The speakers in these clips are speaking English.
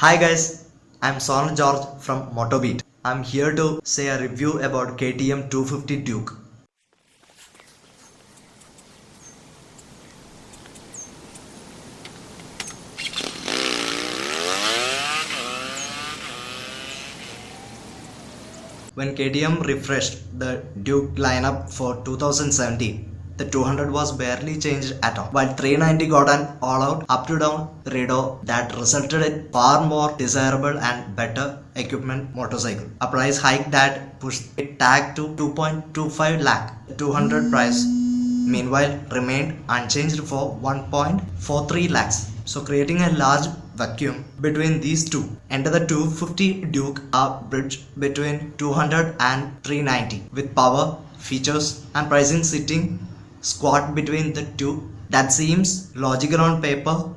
Hi guys, I'm Sonal George from Motobeat. I'm here to say a review about KTM 250 Duke. When KTM refreshed the Duke lineup for 2017, the 200 was barely changed at all, while 390 got an all-out up-to-down redo that resulted in far more desirable and better equipment motorcycle. A price hike that pushed it tag to 2.25 lakh. The 200 price meanwhile remained unchanged for 1.43 lakhs. So creating a large vacuum between these two. Enter the 250 Duke, a bridge between 200 and 390 with power, features and pricing sitting squat between the two. That seems logical on paper,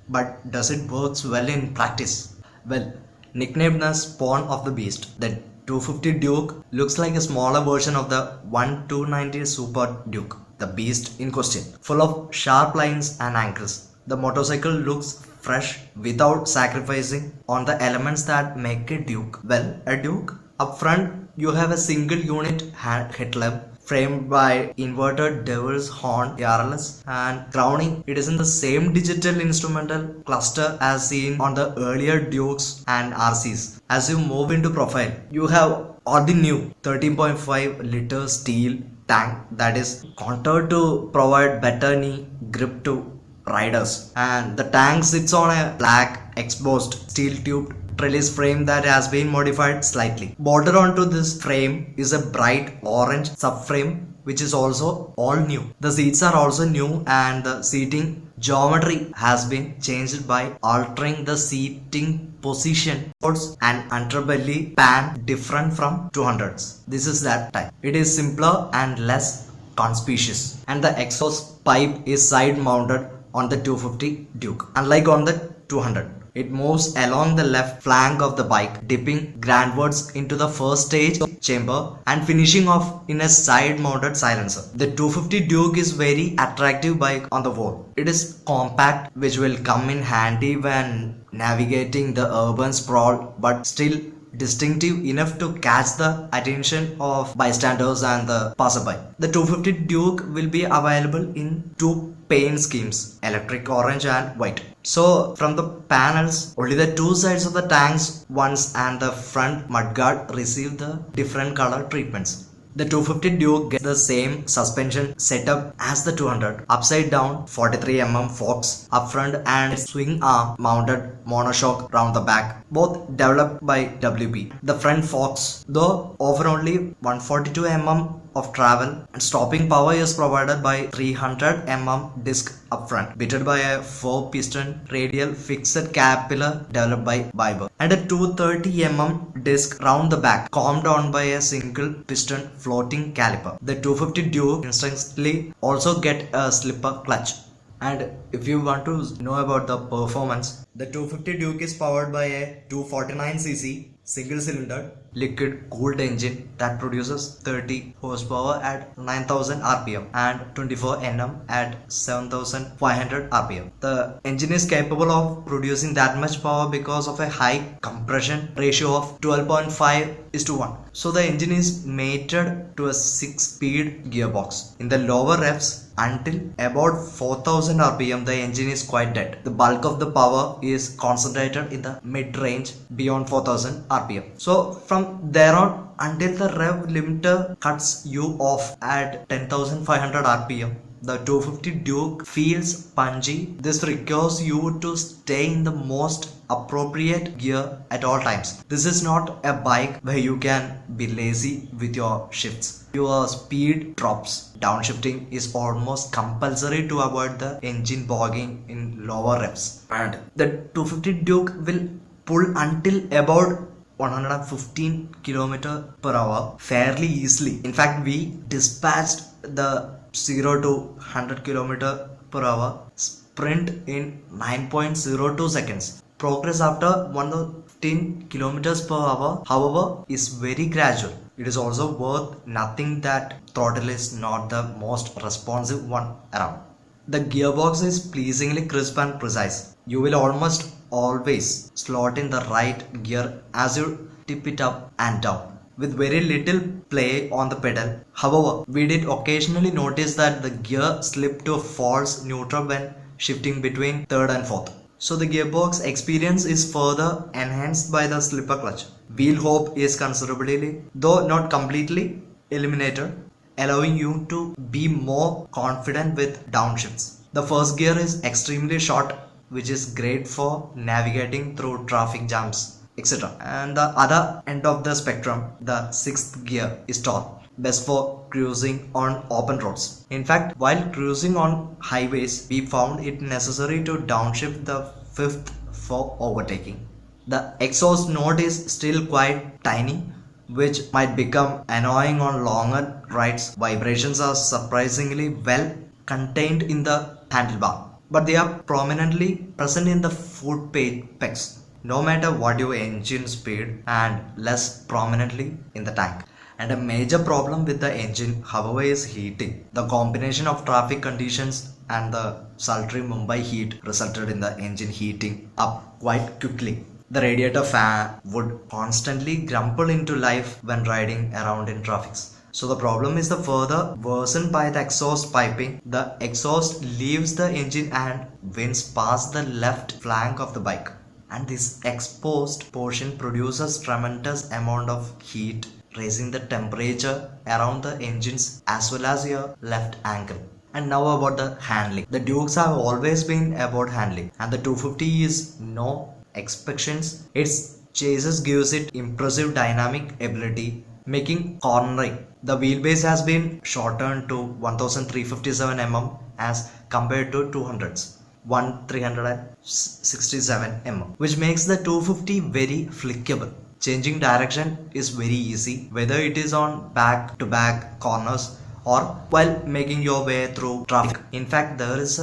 but does it works well in practice? Well, nicknamed the spawn of the beast, the 250 Duke looks like a smaller version of the 1290 Super Duke, the beast in question, full of sharp lines and angles. The motorcycle looks fresh without sacrificing on the elements that make a Duke. Well, a Duke. Up front, you have a single unit headlamp framed by inverted devil's horn RLS, and crowning it is in the same digital instrumental cluster as seen on the earlier Dukes and RCs. As you move into profile, you have all the new 13.5 liter steel tank that is contoured to provide better knee grip to riders, and the tank sits on a black exposed steel tubed trellis frame that has been modified slightly. Bordered onto this frame is a bright orange subframe which is also all new. The seats are also new and the seating geometry has been changed by altering the seating position towards an underbelly pan different from 200s. This is that type. It is simpler and less conspicuous, and the exhaust pipe is side mounted on the 250 Duke. Unlike on the 200, it moves along the left flank of the bike, dipping grandwards into the first stage chamber and finishing off in a side-mounted silencer. The 250 Duke is very attractive bike on the whole. It is compact, which will come in handy when navigating the urban sprawl, but still distinctive enough to catch the attention of bystanders and the passerby. The 250 Duke will be available in two paint schemes, electric orange and white. So from the panels, only the two sides of the tanks once and the front mudguard receive the different color treatments. The 250 Duke gets the same suspension setup as the 200, upside down 43mm forks up front and swing arm mounted monoshock round the back, both developed by WP. The front forks though offer only 142mm of travel, and stopping power is provided by 300mm disc up front, bitted by a 4-piston radial fixed capital developed by Biber, and a 230mm disc round the back, calmed down by a single piston floating caliper. The 250 Duke instantly also get a slipper clutch. And if you want to know about the performance, the 250 Duke is powered by a 249cc single cylinder liquid cooled engine that produces 30 horsepower at 9000 rpm and 24 Nm at 7500 rpm. The engine is capable of producing that much power because of a high compression ratio of 12.5:1. So the engine is mated to a 6-speed gearbox. In the lower revs, until about 4000 rpm, the engine is quite dead. The bulk of the power is concentrated in the mid-range beyond 4000 rpm. So from there on until the rev limiter cuts you off at 10500 rpm, the 250 Duke feels punchy. This requires you to stay in the most appropriate gear at all times. This is not a bike where you can be lazy with your shifts. Your speed drops. Downshifting is almost compulsory to avoid the engine bogging in lower revs. And the 250 Duke will pull until about 115 km/h fairly easily. In fact, we dispatched the 0 to 100 km/h sprint in 9.02 seconds. Progress after 115 km/h, however, is very gradual. It is also worth noting that throttle is not the most responsive one around. The gearbox is pleasingly crisp and precise. You will almost always slot in the right gear as you tip it up and down, with very little play on the pedal. However, we did occasionally notice that the gear slipped to a false neutral when shifting between third and fourth. So the gearbox experience is further enhanced by the slipper clutch. Wheel hop is considerably, though not completely, eliminated, allowing you to be more confident with downshifts. The first gear is extremely short, which is great for navigating through traffic jams, etc. And the other end of the spectrum, the sixth gear, is tall, best for cruising on open roads. In fact, while cruising on highways, we found it necessary to downshift the fifth for overtaking. The exhaust note is still quite tiny, which might become annoying on longer rides. Vibrations are surprisingly well contained in the handlebar, but they are prominently present in the foot pegs, no matter what your engine speed, and less prominently in the tank. And a major problem with the engine, however, is heating. The combination of traffic conditions and the sultry Mumbai heat resulted in the engine heating up quite quickly. The radiator fan would constantly grumble into life when riding around in traffic. So the problem is the further worsened by the exhaust piping. The exhaust leaves the engine and winds past the left flank of the bike, and this exposed portion produces tremendous amount of heat, raising the temperature around the engines as well as your left ankle. And now about the handling. The Dukes have always been about handling, and the 250 is no exceptions. Its chassis gives it impressive dynamic ability, making cornering. The wheelbase has been shortened to 1357 mm as compared to 200's 1367 mm, which makes the 250 very flickable. Changing direction is very easy, whether it is on back-to-back corners or while making your way through traffic. In fact, there's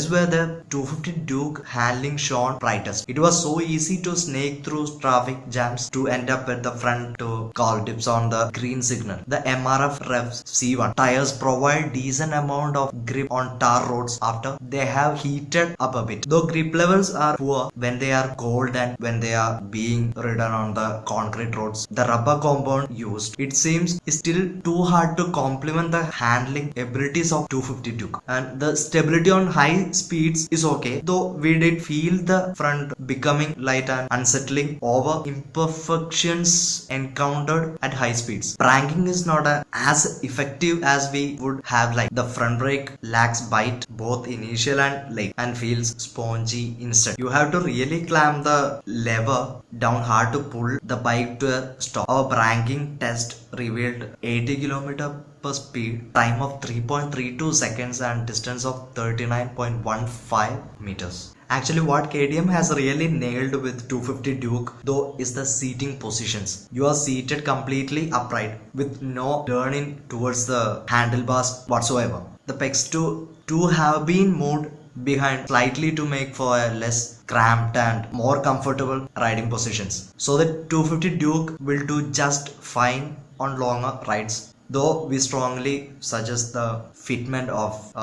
where the 250 Duke handling shone brightest. It was so easy to snake through traffic jams to end up at the front to call dips on the green signal. The MRF Revs C1 tires provide decent amount of grip on tar roads after they have heated up a bit, though grip levels are poor when they are cold and when they are being ridden on the concrete roads. The rubber compound used, it seems, is still too hard to complement the handling abilities of 250 Duke, and the stability on high speeds is okay, though we did feel the front becoming light and unsettling over imperfections encountered at high speeds. Pranking is not as effective as we would have liked. The front brake lacks bite both initial and late and feels spongy instead. You have to really clamp the lever down hard to pull the bike to a stop. Our pranking test revealed 80 km per speed, time of 3.32 seconds and distance of 39.15 meters. Actually, what KTM has really nailed with 250 Duke though is the seating positions. You are seated completely upright with no turning towards the handlebars whatsoever. The pegs to have been moved behind slightly to make for a less cramped and more comfortable riding positions. So the 250 Duke will do just fine on longer rides, though we strongly suggest the fitment of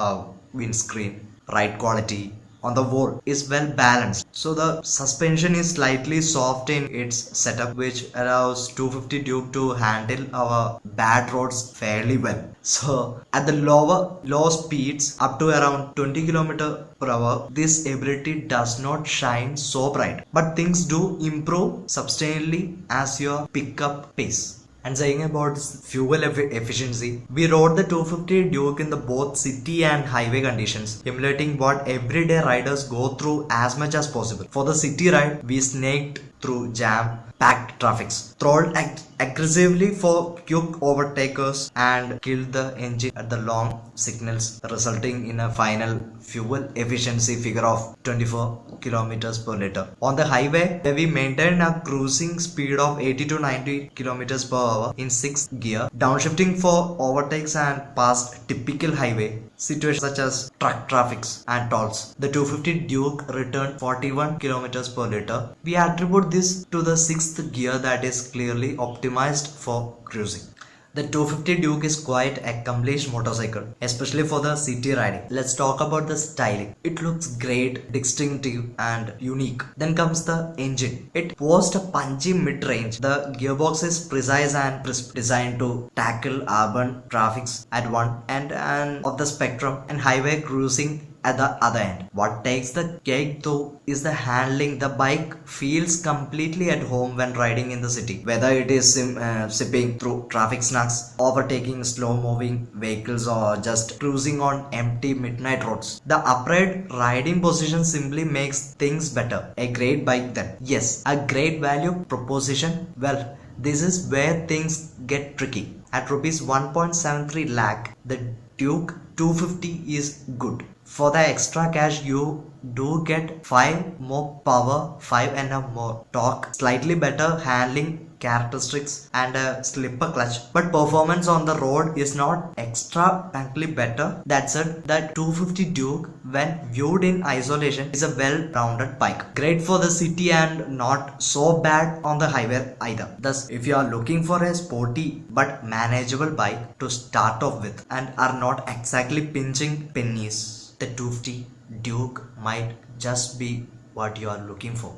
windscreen, ride quality on the whole is well balanced. So the suspension is slightly soft in its setup, which allows 250 Duke to handle our bad roads fairly well. So at the low speeds up to around 20 km per hour, this ability does not shine so bright, but things do improve substantially as your pickup pace. And saying about fuel efficiency, we rode the 250 Duke in the both city and highway conditions, emulating what everyday riders go through as much as possible. For the city ride, we snaked through jam-packed traffics, throttled aggressively for quick overtakers, and killed the engine at the long signals, resulting in a final fuel efficiency figure of 24 kilometers per liter. On the highway, we maintained a cruising speed of 80 to 90 kilometers per hour in 6th gear, downshifting for overtakes and past typical highway situations such as truck traffics and tolls. The 250 Duke returned 41 kilometers per liter. We attribute this to the 6th gear that is clearly optimized for cruising. The 250 Duke is quite a accomplished motorcycle, especially for the city riding. Let's talk about the styling. It looks great, distinctive and unique. Then comes the engine. It boasts a punchy mid-range. The gearbox is precise and crisp, designed to tackle urban traffics at one end and of the spectrum and highway cruising at the other end. What takes the cake though is the handling. The bike feels completely at home when riding in the city, whether it is zipping through traffic snags, overtaking slow moving vehicles, or just cruising on empty midnight roads. The upright riding position simply makes things better. A great bike then. Yes, a great value proposition. Well, this is where things get tricky. At rupees 1.73 lakh, the Duke 250 is good. For the extra cash, you do get 5 more power, 5 Nm more torque, slightly better handling characteristics and a slipper clutch, but performance on the road is not extravagantly better. That said, the 250 Duke, when viewed in isolation, is a well-rounded bike, great for the city and not so bad on the highway either. Thus, if you are looking for a sporty but manageable bike to start off with and are not exactly pinching pennies, the 250 Duke might just be what you are looking for.